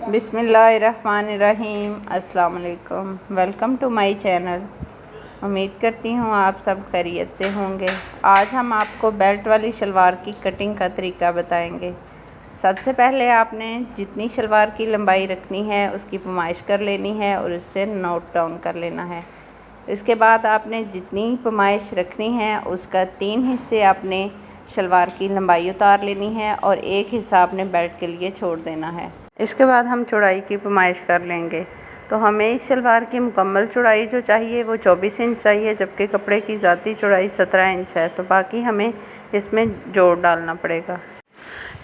बिस्मिल्लाहिर्रहमानिर्रहीम। अस्सलाम वालेकुम। Welcome to my channel. उम्मीद करती हूँ आप सब खैरियत से होंगे। आज हम आपको बेल्ट वाली शलवार की कटिंग का तरीका बताएंगे। सबसे पहले आपने जितनी शलवार की लंबाई रखनी है उसकी पैमाइश कर लेनी है और उससे नोट डाउन कर लेना है। इसके बाद आपने जितनी पैमाइश रखनी है उसका 3 हिस्से आपने शलवार की लंबाई उतार लेनी है और एक हिस्सा आपने बेल्ट के लिए छोड़ देना है। इसके बाद हम चौड़ाई की पैमाइश कर लेंगे। तो हमें इस शलवार की मुकम्मल चौड़ाई जो चाहिए वो 24 इंच चाहिए, जबकि कपड़े की ज़ाती चौड़ाई 17 इंच है। तो बाकी हमें इसमें जोड़ डालना पड़ेगा।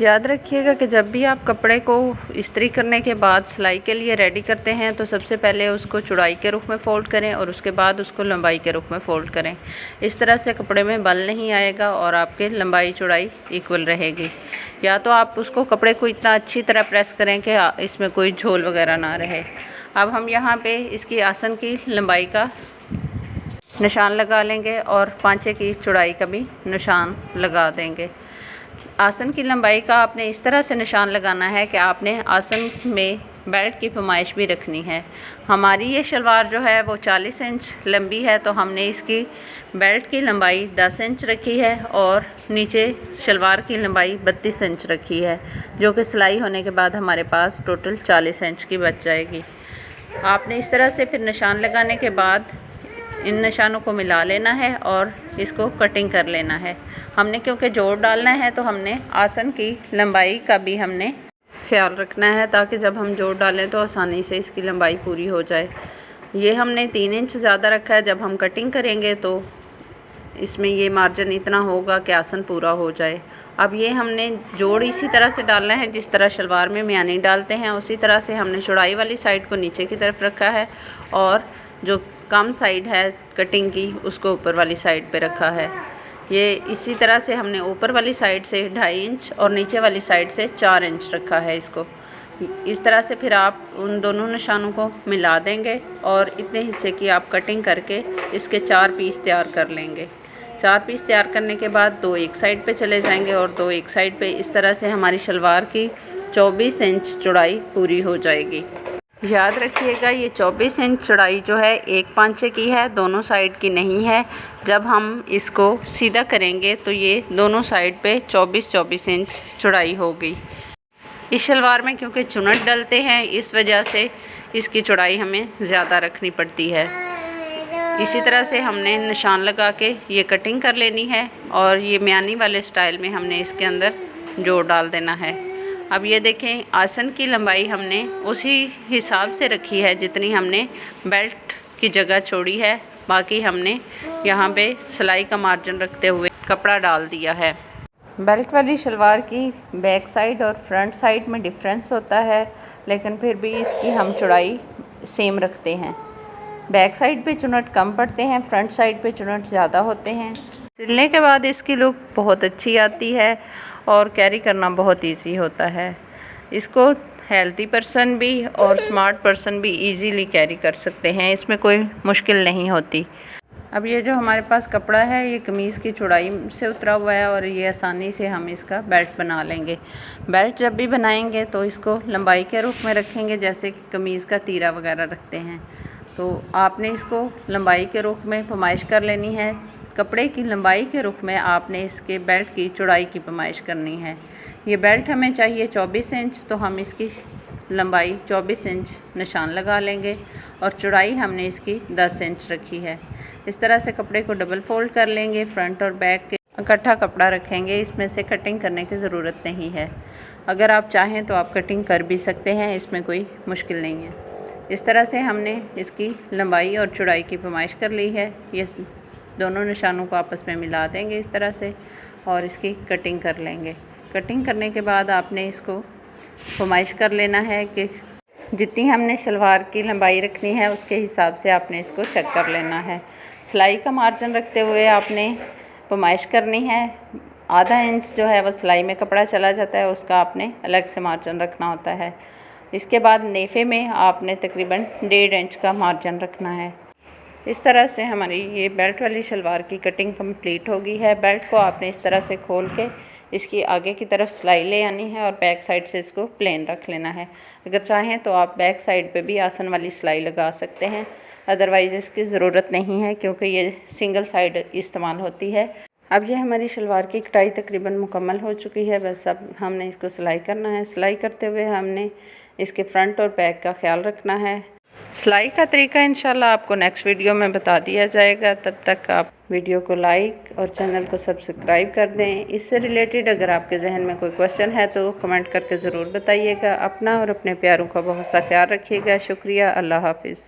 याद रखिएगा कि जब भी आप कपड़े को इस्त्री करने के बाद सिलाई के लिए रेडी करते हैं तो सबसे पहले उसको चौड़ाई के रुख में फ़ोल्ड करें और उसके बाद उसको लंबाई के रुख में फ़ोल्ड करें। इस तरह से कपड़े में बल नहीं आएगा और आपके लंबाई चौड़ाई इक्वल रहेगी। या तो आप उसको कपड़े को इतना अच्छी तरह प्रेस करें कि इसमें कोई झोल वगैरह ना रहे। अब हम यहाँ पे इसकी आसन की लंबाई का निशान लगा लेंगे और पांचे की चौड़ाई का भी निशान लगा देंगे। आसन की लंबाई का आपने इस तरह से निशान लगाना है कि आपने आसन में बेल्ट की पैमाइश भी रखनी है। हमारी ये शलवार जो है वो 40 इंच लंबी है, तो हमने इसकी बेल्ट की लंबाई 10 इंच रखी है और नीचे शलवार की लंबाई 32 इंच रखी है, जो कि सिलाई होने के बाद हमारे पास टोटल 40 इंच की बच जाएगी। आपने इस तरह से फिर निशान लगाने के बाद इन निशानों को मिला लेना है और इसको कटिंग कर लेना है। हमने क्योंकि जोड़ डालना है तो हमने आसन की लंबाई का भी हमने ख्याल रखना है, ताकि जब हम जोड़ डालें तो आसानी से इसकी लंबाई पूरी हो जाए। ये हमने 3 इंच ज़्यादा रखा है। जब हम कटिंग करेंगे तो इसमें ये मार्जिन इतना होगा कि आसन पूरा हो जाए। अब ये हमने जोड़ इसी तरह से डालना है जिस तरह शलवार में म्यानी डालते हैं, उसी तरह से हमने चौड़ाई वाली साइड को नीचे की तरफ रखा है और जो कम साइड है कटिंग की उसको ऊपर वाली साइड पे रखा है। ये इसी तरह से हमने ऊपर वाली साइड से 2.5 इंच और नीचे वाली साइड से 4 इंच रखा है इसको। इस तरह से फिर आप उन दोनों निशानों को मिला देंगे और इतने हिस्से की आप कटिंग करके इसके 4 पीस तैयार कर लेंगे। 4 पीस तैयार करने के बाद 2 एक साइड पे चले जाएंगे और 2 एक साइड पे। इस तरह से हमारी शलवार की 24 इंच चौड़ाई पूरी हो जाएगी। याद रखिएगा ये 24 इंच चौड़ाई जो है एक पांचे की है, दोनों साइड की नहीं है। जब हम इसको सीधा करेंगे तो ये दोनों साइड पे 24-24 इंच चौड़ाई होगी। इस शलवार में क्योंकि चुनट डलते हैं इस वजह से इसकी चौड़ाई हमें ज़्यादा रखनी पड़ती है। इसी तरह से हमने निशान लगा के ये कटिंग कर लेनी है और ये म्यानी वाले स्टाइल में हमने इसके अंदर जोड़ डाल देना है। अब ये देखें, आसन की लंबाई हमने उसी हिसाब से रखी है जितनी हमने बेल्ट की जगह छोड़ी है। बाकी हमने यहाँ पे सिलाई का मार्जिन रखते हुए कपड़ा डाल दिया है। बेल्ट वाली शलवार की बैक साइड और फ्रंट साइड में डिफरेंस होता है, लेकिन फिर भी इसकी हम चौड़ाई सेम रखते हैं। बैक साइड पे चुनट कम पड़ते हैं, फ्रंट साइड पे चुनट ज़्यादा होते हैं। सिलने के बाद इसकी लुक बहुत अच्छी आती है और कैरी करना बहुत इजी होता है। इसको हेल्दी पर्सन भी और स्मार्ट पर्सन भी इजीली कैरी कर सकते हैं, इसमें कोई मुश्किल नहीं होती। अब ये जो हमारे पास कपड़ा है ये कमीज़ की चौड़ाई से उतरा हुआ है और ये आसानी से हम इसका बेल्ट बना लेंगे। बेल्ट जब भी बनाएंगे तो इसको लंबाई के रूप में रखेंगे, जैसे कि कमीज़ का तीरा वगैरह रखते हैं। तो आपने इसको लंबाई के रुख में पैमाइश कर लेनी है। कपड़े की लंबाई के रुख में आपने इसके बेल्ट की चौड़ाई की पैमाइश करनी है। ये बेल्ट हमें चाहिए 24 इंच, तो हम इसकी लंबाई 24 इंच निशान लगा लेंगे और चौड़ाई हमने इसकी 10 इंच रखी है। इस तरह से कपड़े को डबल फोल्ड कर लेंगे, फ्रंट और बैक के इकट्ठा कपड़ा रखेंगे। इसमें से कटिंग करने की ज़रूरत नहीं है। अगर आप चाहें तो आप कटिंग कर भी सकते हैं, इसमें कोई मुश्किल नहीं है। इस तरह से हमने इसकी लंबाई और चौड़ाई की पैमाइश कर ली है। ये दोनों निशानों को आपस में मिला देंगे इस तरह से और इसकी कटिंग कर लेंगे। कटिंग करने के बाद आपने इसको पैमाइश कर लेना है कि जितनी हमने शलवार की लंबाई रखनी है उसके हिसाब से आपने इसको चेक कर लेना है। सिलाई का मार्जिन रखते हुए आपने पैमाइश करनी है। आधा इंच जो है वह सिलाई में कपड़ा चला जाता है, उसका आपने अलग से मार्जिन रखना होता है। इसके बाद नेफे में आपने तकरीबन 1.5 इंच का मार्जिन रखना है। इस तरह से हमारी ये बेल्ट वाली शलवार की कटिंग कंप्लीट होगी है। बेल्ट को आपने इस तरह से खोल के इसकी आगे की तरफ सिलाई ले आनी है और बैक साइड से इसको प्लेन रख लेना है। अगर चाहें तो आप बैक साइड पे भी आसन वाली सिलाई लगा सकते हैं, अदरवाइज़ इसकी ज़रूरत नहीं है क्योंकि ये सिंगल साइड इस्तेमाल होती है। अब ये हमारी शलवार की कटाई तकरीबन मुकम्मल हो चुकी है। बस अब हमने इसको सिलाई करना है। सिलाई करते हुए हमने इसके फ्रंट और बैक का ख्याल रखना है। सिलाई का तरीका इंशाल्लाह आपको नेक्स्ट वीडियो में बता दिया जाएगा। तब तक आप वीडियो को लाइक और चैनल को सब्सक्राइब कर दें। इससे रिलेटेड अगर आपके जहन में कोई क्वेश्चन है तो कमेंट करके ज़रूर बताइएगा। अपना और अपने प्यारों का बहुत सा ख्याल रखिएगा। शुक्रिया। अल्लाह हाफिज़।